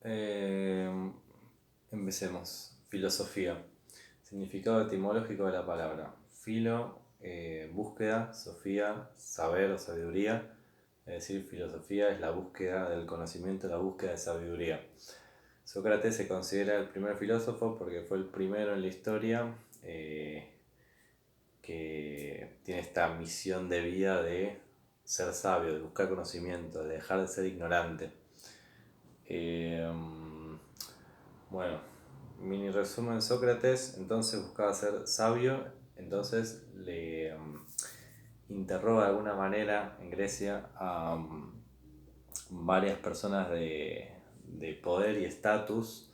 Eh, Empecemos. Filosofía. Significado etimológico de la palabra. Filo, búsqueda, sofía, saber o sabiduría. Es decir, filosofía es la búsqueda del conocimiento, la búsqueda de sabiduría. Sócrates se considera el primer filósofo porque fue el primero en la historia que tiene esta misión de vida de ser sabio, de buscar conocimiento, de dejar de ser ignorante. Eh, bueno, mini resumen: Sócrates entonces buscaba ser sabio, entonces le interroga de alguna manera en Grecia a varias personas de poder y estatus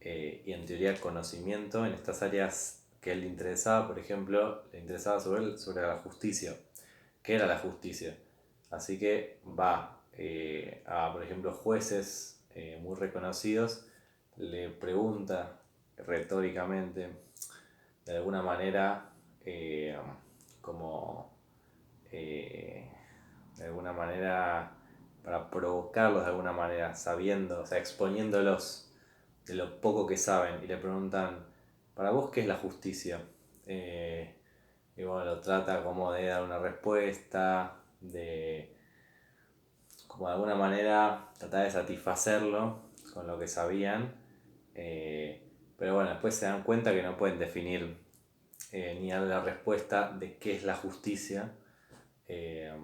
y en teoría conocimiento en estas áreas que a él le interesaba. Por ejemplo, le interesaba sobre la justicia. ¿Qué era la justicia? Así que va a, por ejemplo, jueces muy reconocidos, le pregunta retóricamente, de alguna manera, como eh, de alguna manera para provocarlos de alguna manera, sabiendo, o sea, exponiéndolos de lo poco que saben, y le preguntan, ¿para vos qué es la justicia? Eh, y bueno, lo trata como de dar una respuesta, de como de alguna manera tratar de satisfacerlo con lo que sabían, pero bueno, después se dan cuenta que no pueden definir ni dar la respuesta de qué es la justicia, eh,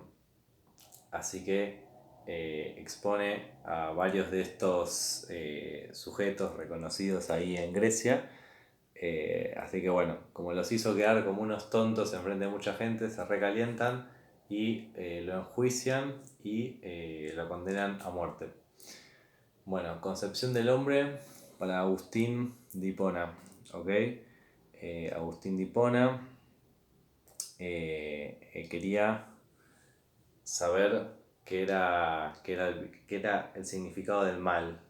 así que expone a varios de estos sujetos reconocidos ahí en Grecia. Así que bueno, como los hizo quedar como unos tontos enfrente de mucha gente, se recalientan y lo enjuician y lo condenan a muerte. Bueno, concepción del hombre para Agustín de Hipona. ¿Ok? Agustín de Hipona quería saber qué era el significado del mal,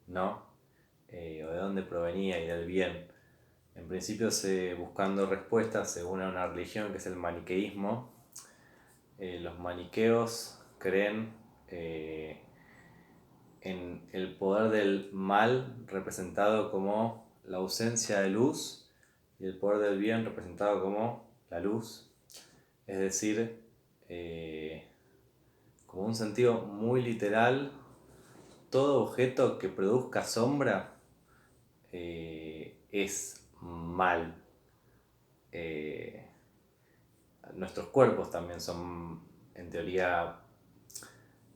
¿no? O de dónde provenía y del bien. En principio, buscando respuestas según una religión que es el maniqueísmo. Los maniqueos creen en el poder del mal representado como la ausencia de luz y el poder del bien representado como la luz. Es decir, como un sentido muy literal, todo objeto que produzca sombra es mal. Eh, Nuestros cuerpos también son, en teoría,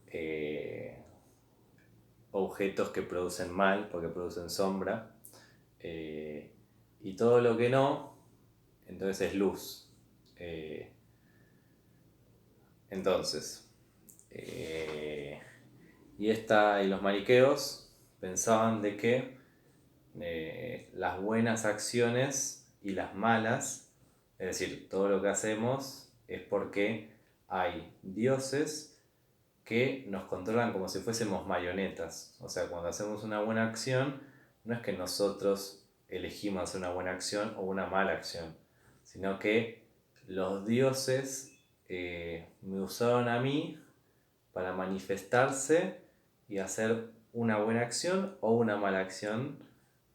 eh, objetos que producen mal porque producen sombra. eh, y todo lo que no, entonces es luz. Eh, entonces, eh, y los mariqueos pensaban de que las buenas acciones y las malas, es decir, todo lo que hacemos es porque hay dioses que nos controlan como si fuésemos marionetas. O sea, cuando hacemos una buena acción, no es que nosotros elegimos hacer una buena acción o una mala acción, sino que los dioses me usaron a mí para manifestarse y hacer una buena acción o una mala acción,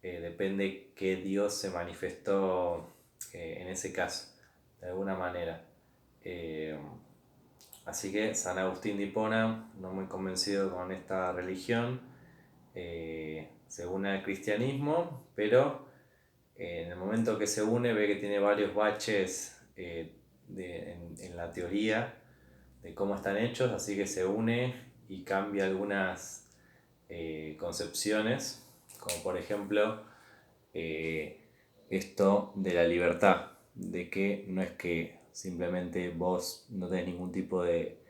depende qué Dios se manifestó en ese caso, de alguna manera. Eh, Así que San Agustín de Hipona, no muy convencido con esta religión, se une al cristianismo, pero en el momento que se une ve que tiene varios baches en la teoría de cómo están hechos, así que se une y cambia algunas concepciones, como por ejemplo eh, esto de la libertad, de que no es que simplemente vos no tenés ningún tipo de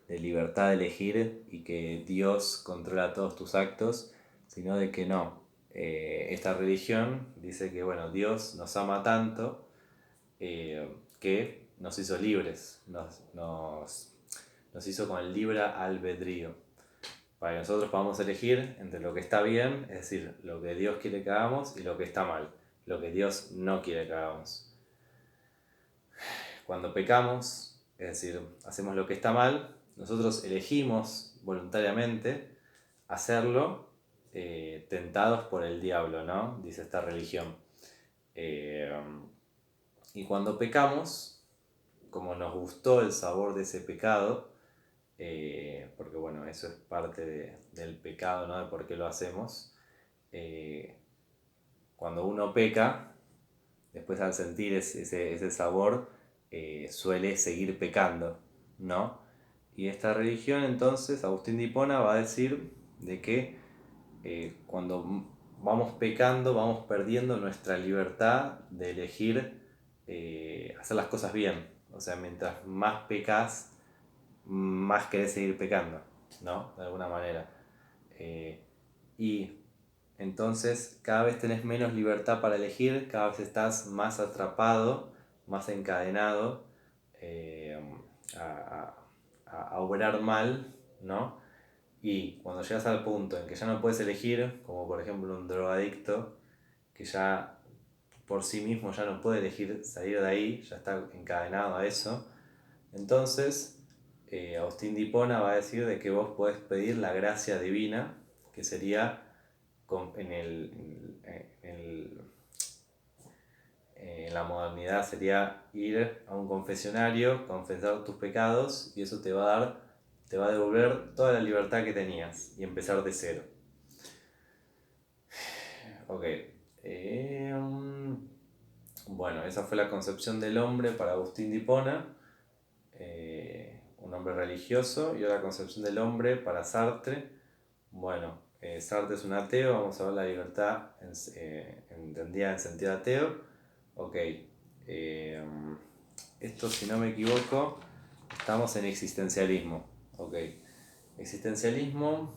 libertad de elegir y que Dios controla todos tus actos, sino de que no. Esta religión dice que bueno, Dios nos ama tanto que nos hizo libres, nos hizo con el libre albedrío, para que nosotros podamos elegir entre lo que está bien, es decir, lo que Dios quiere que hagamos, y lo que está mal, lo que Dios no quiere que hagamos. Cuando pecamos, es decir, hacemos lo que está mal, nosotros elegimos voluntariamente hacerlo, tentados por el diablo, ¿no? Dice esta religión. Y cuando pecamos, como nos gustó el sabor de ese pecado, porque bueno, eso es parte del pecado, ¿no? De por qué lo hacemos. Cuando uno peca, después al sentir ese sabor, suele seguir pecando, ¿no? Y esta religión entonces, Agustín de Hipona va a decir de que cuando vamos pecando, vamos perdiendo nuestra libertad de elegir hacer las cosas bien. O sea, mientras más pecas, más querés seguir pecando, ¿no? De alguna manera. Y entonces cada vez tenés menos libertad para elegir, cada vez estás más atrapado, más encadenado eh, a, a obrar mal, ¿no? Y cuando llegas al punto en que ya no puedes elegir, como por ejemplo un drogadicto, que ya por sí mismo ya no puede elegir salir de ahí, ya está encadenado a eso, entonces Agustín de Hipona va a decir de que vos podés pedir la gracia divina, que sería en la modernidad sería ir a un confesionario, confesar tus pecados y eso te va a devolver toda la libertad que tenías y empezar de cero. Ok. Bueno, esa fue la concepción del hombre para Agustín de Hipona, un hombre religioso, y ahora la concepción del hombre para Sartre. Bueno, Sartre es un ateo, vamos a ver la libertad entendida en sentido ateo. Ok, esto si no me equivoco, estamos en existencialismo. Ok, existencialismo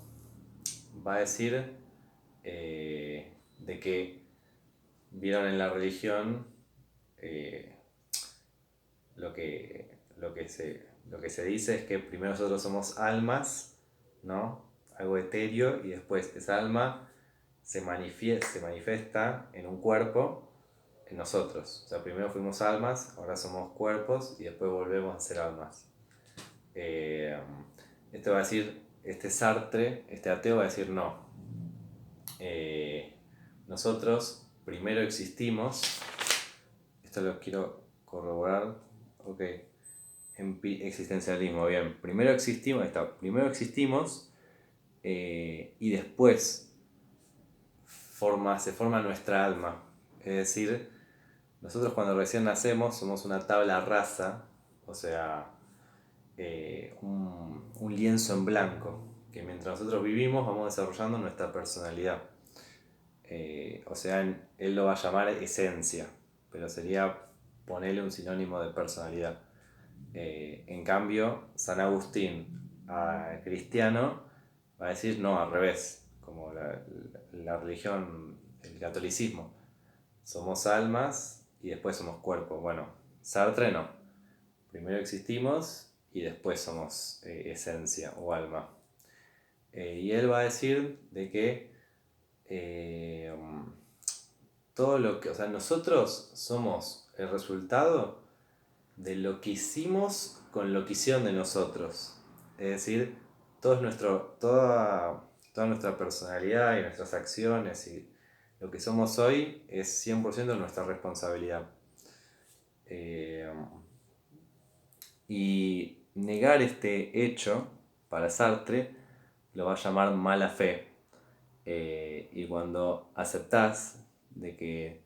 va a decir de que vieron en la religión eh, lo que se dice es que primero nosotros somos almas, ¿no? Algo etéreo, y después esa alma se manifiesta en un cuerpo en nosotros. O sea, primero fuimos almas, ahora somos cuerpos y después volvemos a ser almas. Eh, Esto va a decir, este Sartre, este ateo va a decir no. Nosotros primero existimos, esto lo quiero corroborar, ok, existencialismo, bien, primero existimos y después se forma nuestra alma, es decir, nosotros cuando recién nacemos somos una tabla rasa, o sea, un lienzo en blanco, que mientras nosotros vivimos vamos desarrollando nuestra personalidad. O sea, él lo va a llamar esencia, pero sería ponerle un sinónimo de personalidad. En cambio, San Agustín cristiano va a decir no, al revés, como la religión, el catolicismo. Somos almas y después somos cuerpos. Bueno, Sartre no. Primero existimos y después somos esencia o alma. Y él va a decir de que eh, todo lo que, o sea, nosotros somos el resultado de lo que hicimos con lo que hicieron de nosotros. Es decir, toda nuestra personalidad y nuestras acciones y lo que somos hoy es 100% nuestra responsabilidad. Y negar este hecho, para Sartre, lo va a llamar mala fe. Y cuando aceptás de que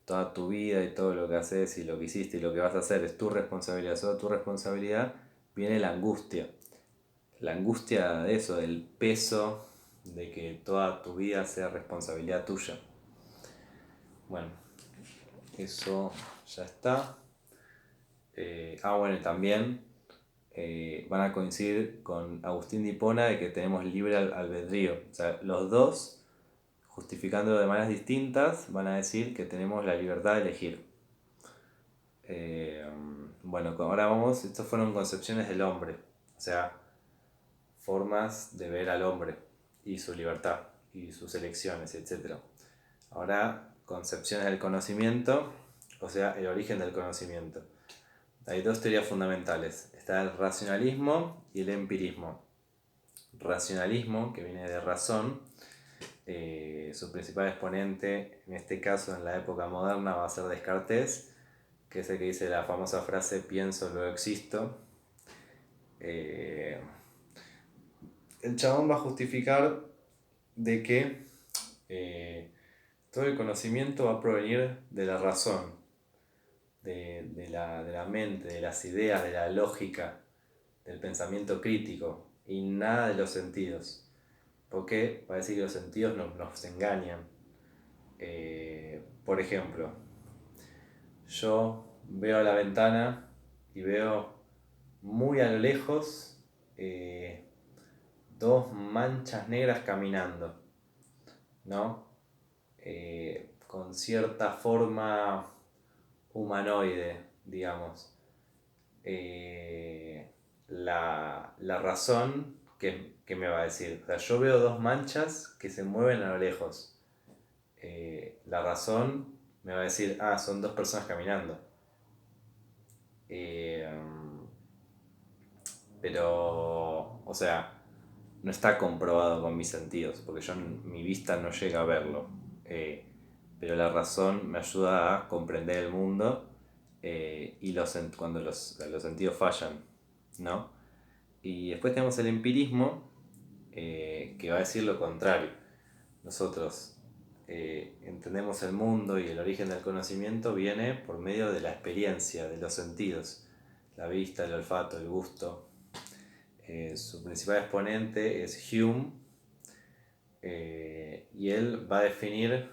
toda tu vida y todo lo que haces y lo que hiciste y lo que vas a hacer es tu responsabilidad, solo tu responsabilidad, viene la angustia. La angustia de eso, del peso de que toda tu vida sea responsabilidad tuya. Bueno, eso ya está. Bueno, y también van a coincidir con Agustín de Hipona de que tenemos libre albedrío. O sea, los dos, justificándolo de maneras distintas, van a decir que tenemos la libertad de elegir. Bueno, ahora vamos, estas fueron concepciones del hombre, o sea, formas de ver al hombre y su libertad y sus elecciones, etc. Ahora, concepciones del conocimiento, o sea, el origen del conocimiento. Hay dos teorías fundamentales, está el racionalismo y el empirismo. Racionalismo, que viene de razón, Su principal exponente, en este caso en la época moderna, va a ser Descartes, que es el que dice la famosa frase pienso, luego existo. Eh, el chabón va a justificar de que todo el conocimiento va a provenir de la razón, de la mente, de las ideas, de la lógica, del pensamiento crítico y nada de los sentidos. Porque parece que los sentidos nos engañan. Por ejemplo, yo veo a la ventana y veo muy a lo lejos dos manchas negras caminando, ¿no? Con cierta forma humanoide, digamos. La razón que me va a decir, o sea, yo veo dos manchas que se mueven a lo lejos. La razón me va a decir, son dos personas caminando. Eh, pero, o sea, no está comprobado con mis sentidos, porque mi vista no llega a verlo. Pero la razón me ayuda a comprender el mundo y cuando los sentidos fallan, ¿no? Y después tenemos el empirismo, que va a decir lo contrario. Nosotros entendemos el mundo y el origen del conocimiento viene por medio de la experiencia, de los sentidos, la vista, el olfato, el gusto. Su principal exponente es Hume, y él va a definir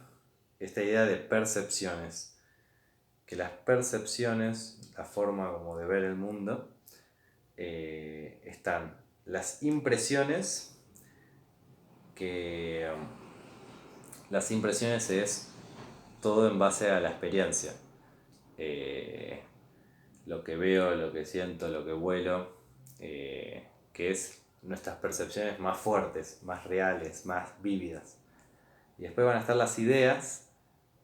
esta idea de percepciones, que las percepciones, la forma como de ver el mundo, están las impresiones, que las impresiones es todo en base a la experiencia. Lo que veo, lo que siento, lo que huelo, que es nuestras percepciones más fuertes, más reales, más vívidas. Y después van a estar las ideas,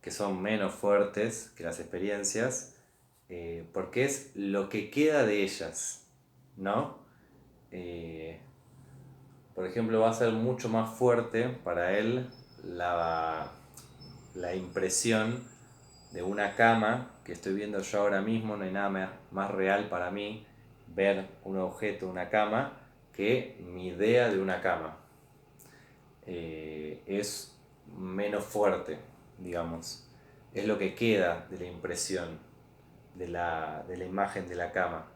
que son menos fuertes que las experiencias, porque es lo que queda de ellas, ¿no? Por ejemplo, va a ser mucho más fuerte para él la impresión de una cama que estoy viendo yo ahora mismo. No hay nada más real para mí ver un objeto, una cama, que mi idea de una cama. Es menos fuerte, digamos. Es lo que queda de la impresión, de la imagen de la cama.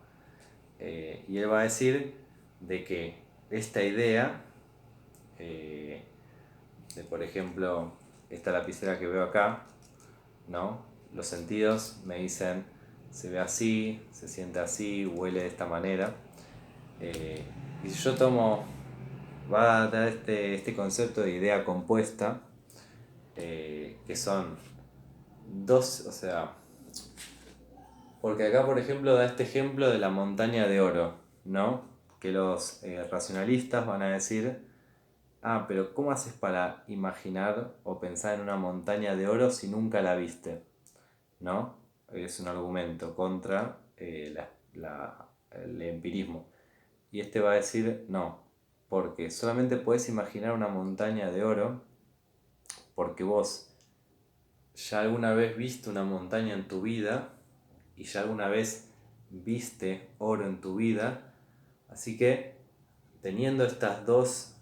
Y él va a decir de que esta idea, de por ejemplo esta lapicera que veo acá, ¿no? Los sentidos me dicen se ve así, se siente así, huele de esta manera. Y si yo va a dar este concepto de idea compuesta, que son dos, o sea, porque acá por ejemplo da este ejemplo de la montaña de oro, ¿no? Que los racionalistas van a decir, pero ¿cómo haces para imaginar o pensar en una montaña de oro si nunca la viste? ¿No? Es un argumento contra el empirismo. Y este va a decir, no, porque solamente puedes imaginar una montaña de oro porque vos ya alguna vez viste una montaña en tu vida y ya alguna vez viste oro en tu vida. Así que teniendo estas dos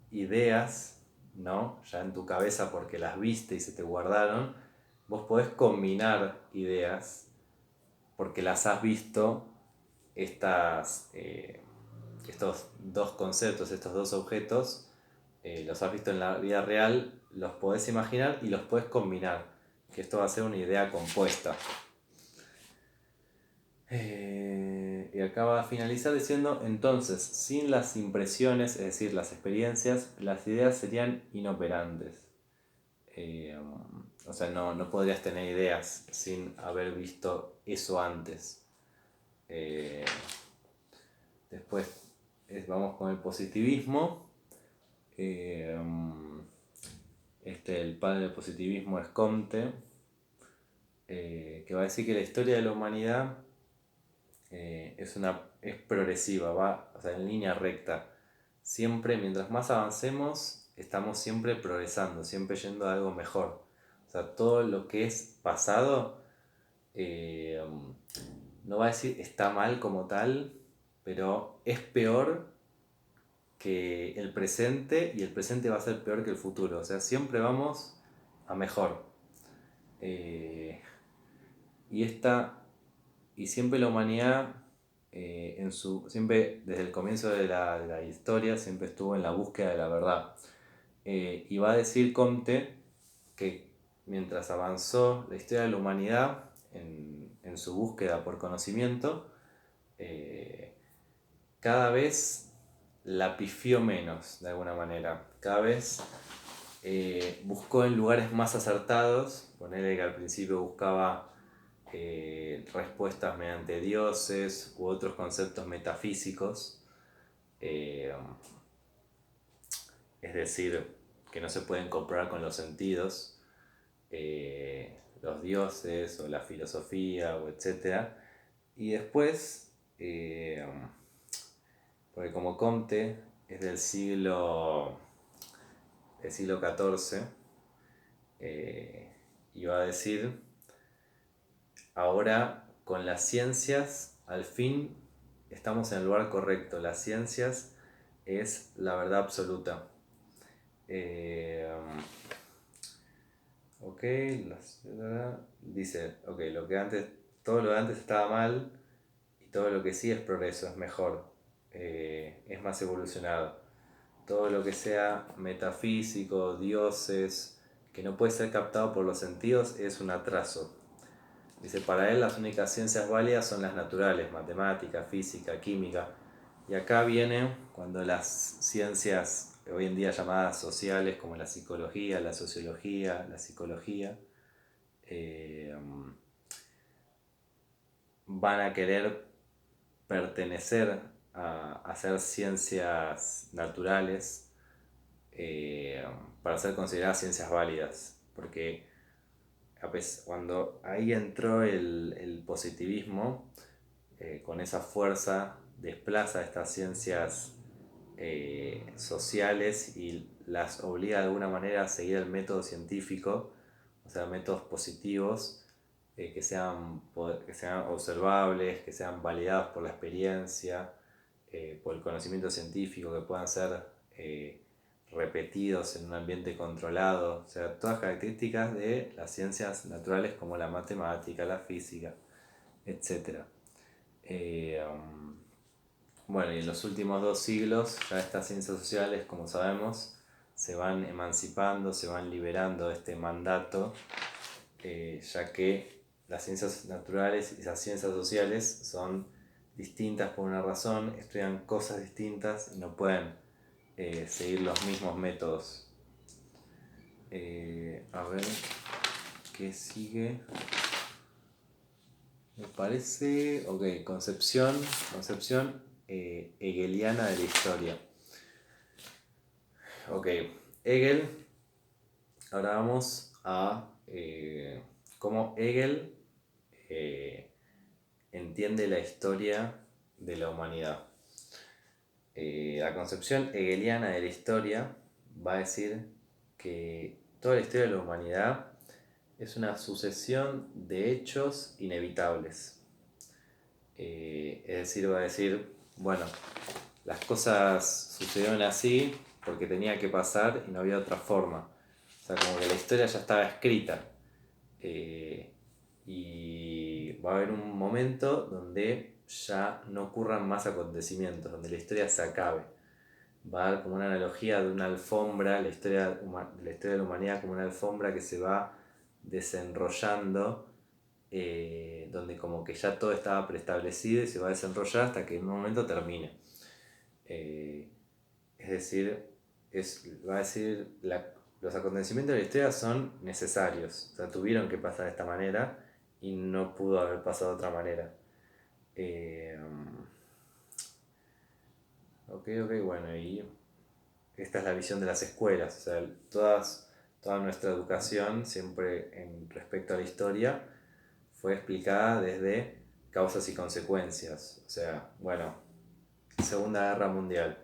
ideas, ¿no? Ya en tu cabeza porque las viste y se te guardaron, vos podés combinar ideas porque las has visto, estos dos conceptos, estos dos objetos, los has visto en la vida real, los podés imaginar y los podés combinar, que esto va a ser una idea compuesta. Y acá va a finalizar diciendo, entonces, sin las impresiones, es decir, las experiencias, las ideas serían inoperantes. O sea, no podrías tener ideas sin haber visto eso antes. Después vamos con el positivismo. El padre del positivismo es Comte, que va a decir que la historia de la humanidad es progresiva, va, o sea, en línea recta. Siempre, mientras más avancemos estamos siempre progresando, siempre yendo a algo mejor. O sea, todo lo que es pasado, eh, no va a decir está mal como tal, pero es peor que el presente y el presente va a ser peor que el futuro. O sea, siempre vamos a mejor. Eh, y esta y siempre la humanidad, siempre desde el comienzo de la historia, siempre estuvo en la búsqueda de la verdad. Y va a decir Comte que mientras avanzó la historia de la humanidad en su búsqueda por conocimiento, eh, cada vez la pifió menos, de alguna manera. Cada vez buscó en lugares más acertados. Ponele que al principio buscaba respuestas mediante dioses u otros conceptos metafísicos, eh, es decir, que no se pueden comprar con los sentidos, los dioses o la filosofía o etcétera. Y después, porque como Comte es del siglo XIV, iba a decir, ahora con las ciencias al fin estamos en el lugar correcto. Las ciencias es la verdad absoluta. Eh, ok, dice, ok, todo lo de antes estaba mal y todo lo que sí es progreso, es mejor, es más evolucionado. Todo lo que sea metafísico, dioses, que no puede ser captado por los sentidos, es un atraso. Dice, para él las únicas ciencias válidas son las naturales, matemática, física, química. Y acá viene cuando las ciencias hoy en día llamadas sociales, como la psicología, la sociología, la psicología, eh, van a querer pertenecer a ser ciencias naturales, para ser consideradas ciencias válidas. Porque cuando ahí entró el positivismo, con esa fuerza desplaza estas ciencias sociales y las obliga de alguna manera a seguir el método científico, o sea, métodos positivos, que sean observables, que sean validados por la experiencia, por el conocimiento científico, que puedan ser repetidos en un ambiente controlado, o sea, todas características de las ciencias naturales como la matemática, la física, etc. Bueno, y en los últimos 2 siglos ya estas ciencias sociales, como sabemos, se van emancipando, se van liberando de este mandato, ya que las ciencias naturales y las ciencias sociales son distintas por una razón, estudian cosas distintas y no pueden seguir los mismos métodos. A ver, ¿qué sigue? Me parece, ok, concepción hegeliana de la historia. Ok, Hegel, ahora vamos a cómo Hegel entiende la historia de la humanidad. La concepción hegeliana de la historia va a decir que toda la historia de la humanidad es una sucesión de hechos inevitables. Es decir, va a decir, bueno, las cosas sucedieron así porque tenía que pasar y no había otra forma. O sea, como que la historia ya estaba escrita. Y va a haber un momento donde ya no ocurran más acontecimientos, donde la historia se acabe. Va a haber como una analogía de una alfombra, la historia de la humanidad como una alfombra que se va desenrollando, donde como que ya todo estaba preestablecido y se va a desenrollar hasta que en un momento termine. Es decir, va a decir, los acontecimientos de la historia son necesarios, o sea, tuvieron que pasar de esta manera y no pudo haber pasado de otra manera. Ok, bueno, y esta es la visión de las escuelas, o sea, toda nuestra educación, siempre en respecto a la historia, fue explicada desde causas y consecuencias. O sea, bueno, Segunda Guerra Mundial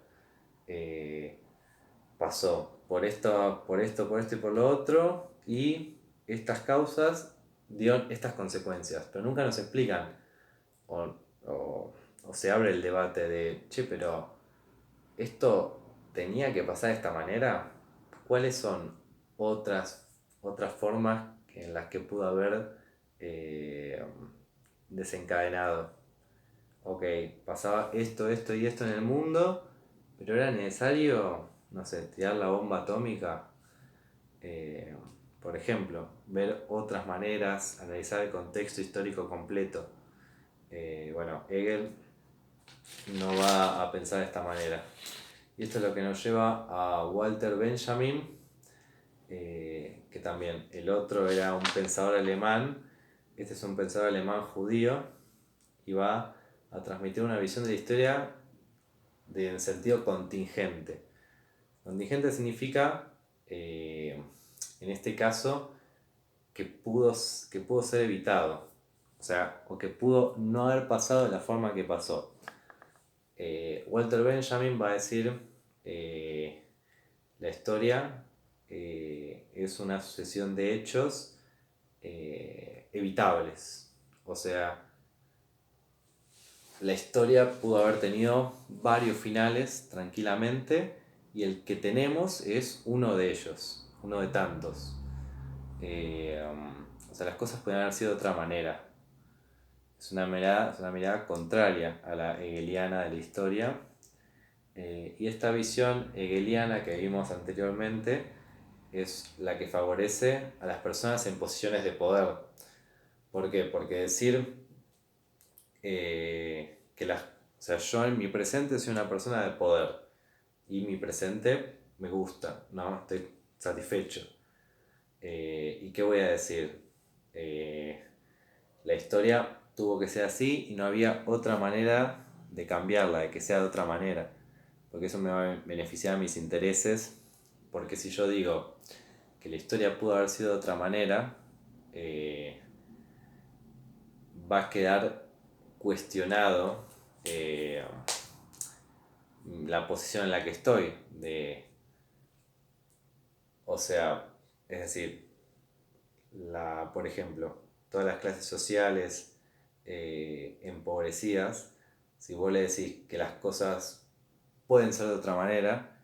pasó, por esto y por lo otro, y estas causas dieron estas consecuencias, pero nunca nos explican, o, o se abre el debate de, che, pero esto tenía que pasar de esta manera. ¿Cuáles son otras formas en las que pudo haber eh, desencadenado? Ok, pasaba esto y esto en el mundo, pero era necesario, no sé, tirar la bomba atómica. Eh, por ejemplo, ver otras maneras, analizar el contexto histórico completo. Bueno, Hegel no va a pensar de esta manera. Y esto es lo que nos lleva a Walter Benjamin, que también el otro era un pensador alemán, este es un pensador alemán judío, y va a transmitir una visión de la historia en sentido contingente. Contingente significa, en este caso, que pudo ser evitado, o sea, o que pudo no haber pasado de la forma que pasó. Walter Benjamin va a decir, la historia es una sucesión de hechos evitables, o sea, la historia pudo haber tenido varios finales tranquilamente y el que tenemos es uno de ellos, uno de tantos. O sea, las cosas pueden haber sido de otra manera. Es una mirada contraria a la hegeliana de la historia. Y esta visión hegeliana que vimos anteriormente es la que favorece a las personas en posiciones de poder. ¿Por qué? Porque decir o sea, yo en mi presente soy una persona de poder y mi presente me gusta, ¿no? Estoy satisfecho. ¿Y qué voy a decir? La historia tuvo que ser así y no había otra manera de cambiarla, de que sea de otra manera, porque eso me va a beneficiar a mis intereses, porque si yo digo que la historia pudo haber sido de otra manera, eh, va a quedar cuestionado la posición en la que estoy, o sea, es decir, por ejemplo, todas las clases sociales empobrecidas, si vos le decís que las cosas pueden ser de otra manera,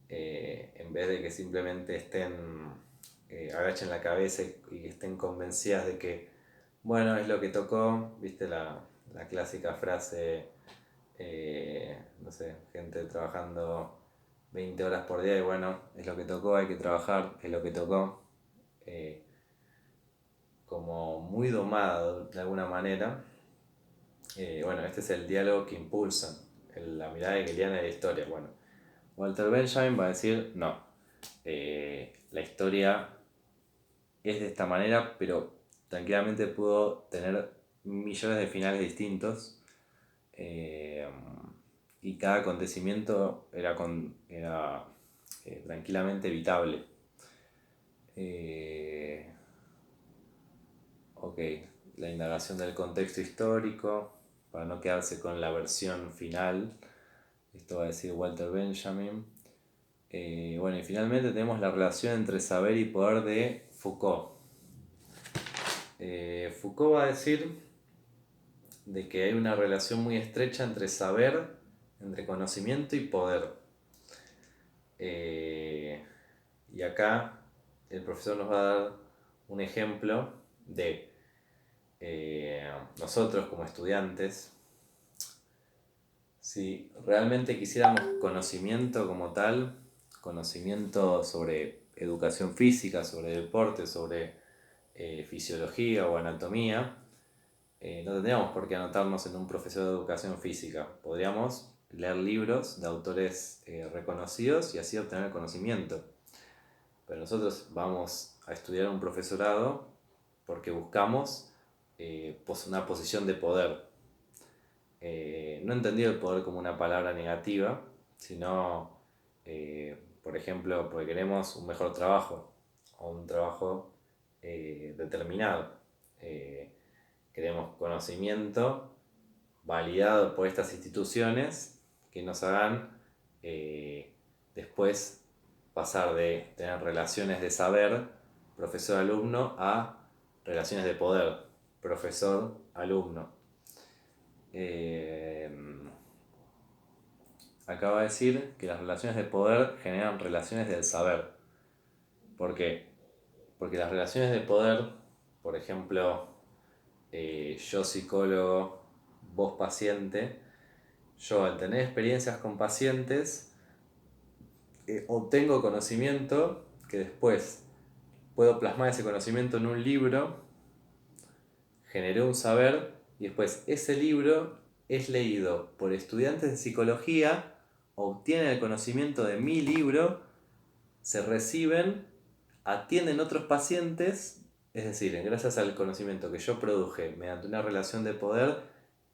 en vez de que simplemente agachen la cabeza y estén convencidas de que, bueno, es lo que tocó, viste la clásica frase, no sé, gente trabajando 20 horas por día y bueno, es lo que tocó, hay que trabajar, es lo que tocó. eh, Como muy domado de alguna manera. Bueno, este es el diálogo que impulsan, la mirada hegeliana de la historia. Bueno, Walter Benjamin va a decir, no, la historia es de esta manera, pero tranquilamente pudo tener millones de finales distintos, eh, y cada acontecimiento era tranquilamente evitable. Eh, Ok, la indagación del contexto histórico, para no quedarse con la versión final, esto va a decir Walter Benjamin. Bueno, y finalmente tenemos la relación entre saber y poder de Foucault. Foucault va a decir de que hay una relación muy estrecha entre saber, entre conocimiento y poder. Eh, y acá el profesor nos va a dar un ejemplo de nosotros como estudiantes, si realmente quisiéramos conocimiento como tal, conocimiento sobre educación física, sobre deporte, sobre fisiología o anatomía, no tendríamos por qué anotarnos en un profesor de educación física. Podríamos leer libros de autores reconocidos y así obtener conocimiento. Pero nosotros vamos a estudiar un profesorado porque buscamos una posición de poder. No entendido el poder como una palabra negativa, sino, por ejemplo, porque queremos un mejor trabajo o un trabajo determinado. Eh, Queremos conocimiento validado por estas instituciones que nos hagan después pasar de tener relaciones de saber, profesor-alumno, a relaciones de poder, profesor-alumno. Acaba de decir que las relaciones de poder generan relaciones del saber. ¿Por qué? Porque las relaciones de poder, por ejemplo, yo psicólogo, vos paciente, yo al tener experiencias con pacientes, obtengo conocimiento que después puedo plasmar ese conocimiento en un libro, generé un saber y después ese libro es leído por estudiantes de psicología, obtienen el conocimiento de mi libro, se reciben, atienden otros pacientes, es decir, gracias al conocimiento que yo produje mediante una relación de poder,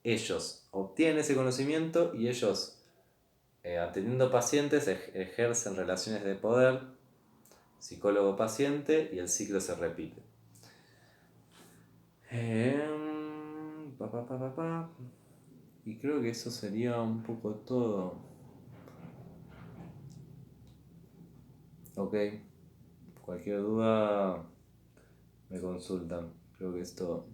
ellos obtienen ese conocimiento y ellos, atendiendo pacientes, ejercen relaciones de poder, psicólogo-paciente, y el ciclo se repite. Y creo que eso sería un poco todo. Ok, cualquier duda me consultan. Creo que es todo.